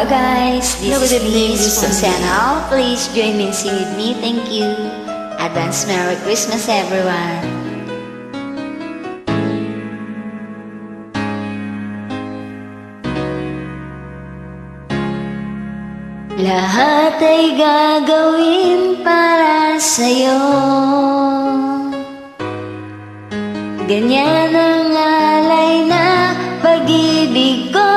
guys, this is Liz from Liz. Senal. Please join me and sing with me. Thank you. Advance Merry Christmas, everyone. Lahat ay gagawin para sa'yo. Ganyan ang alay na pag-ibig ko.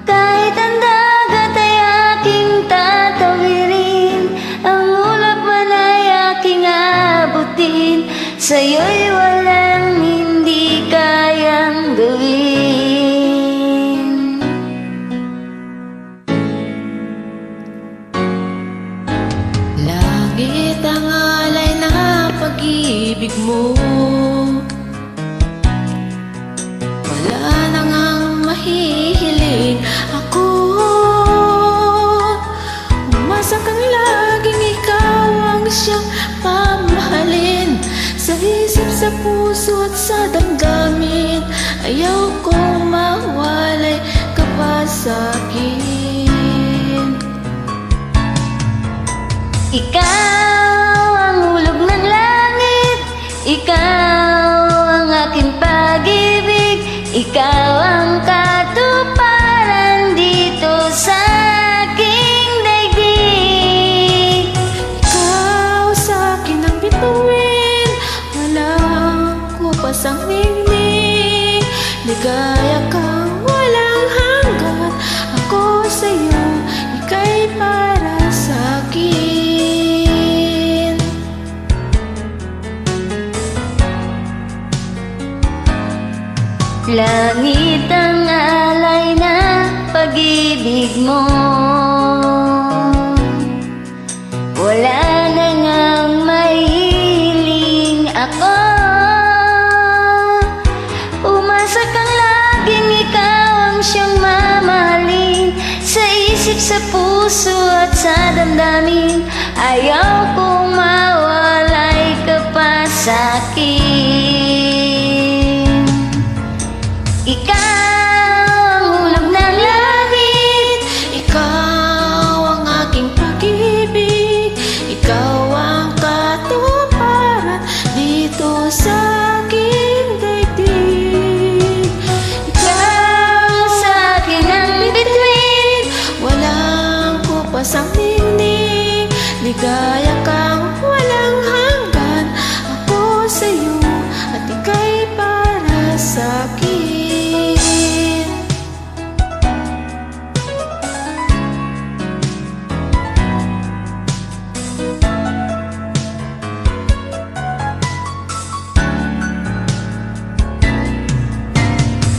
Kahit ang dagat ay aking tatawirin, ang ulap man ay aking abutin, sa'yo'y walang hindi kayang gawin. Langit ang alay na pag-ibig mo. Wala na ngang mahihiling ako. Umasa kang laging ikaw ang siyang mamahalin. Sa isip, sa puso at sa damdamin, ayaw kong mawalay ka pa sa'kin. Ikaw ang hulog ng langit, ikaw ang aking pag-ibig, ikaw ang katuparan dito sa aking daigdig. Ikaw sa akin ang bituin, walang kupas ang ningning. Ligaya kang walang hanggan, ako sa'yo, ika'y para sa'kin. Langit ang alay na pag-ibig mo. Wala na ngang mahiling ako. Umasa kang laging ikaw ang siyang mamahalin. Sa isip, sa puso at sa damdamin, ayaw kong mawalay ka pa sa'kin. Ikaw ang hulog ng langit, Ikaw ang aking pag-ibig, ikaw ang katuparan dito sa aking daigdig. ikaw sa akin ang bituin, Walang kupas ang ningning, ligaya kang walang hanggan, ako sa'yo at ika'y para sa'kin.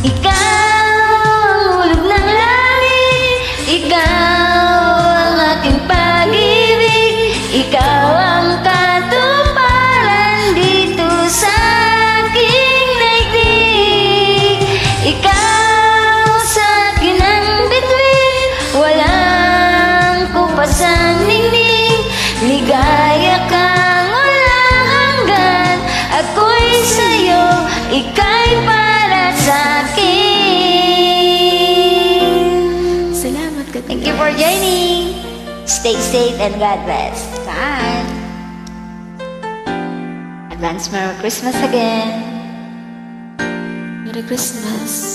ikaw ang hulog ng langit, ikaw ang aking pag-ibig, ikaw ang katuparan dito sa aking daigdig. Ikaw sa akin ang bituin, walang kupas ang ningning, ligaya kang walang hanggan, ako'y sa'yo, ika'y para sa'kin. Salamat ka. Thank you for joining. Stay safe and God bless. Bye. Advance Merry Christmas again. Merry Christmas.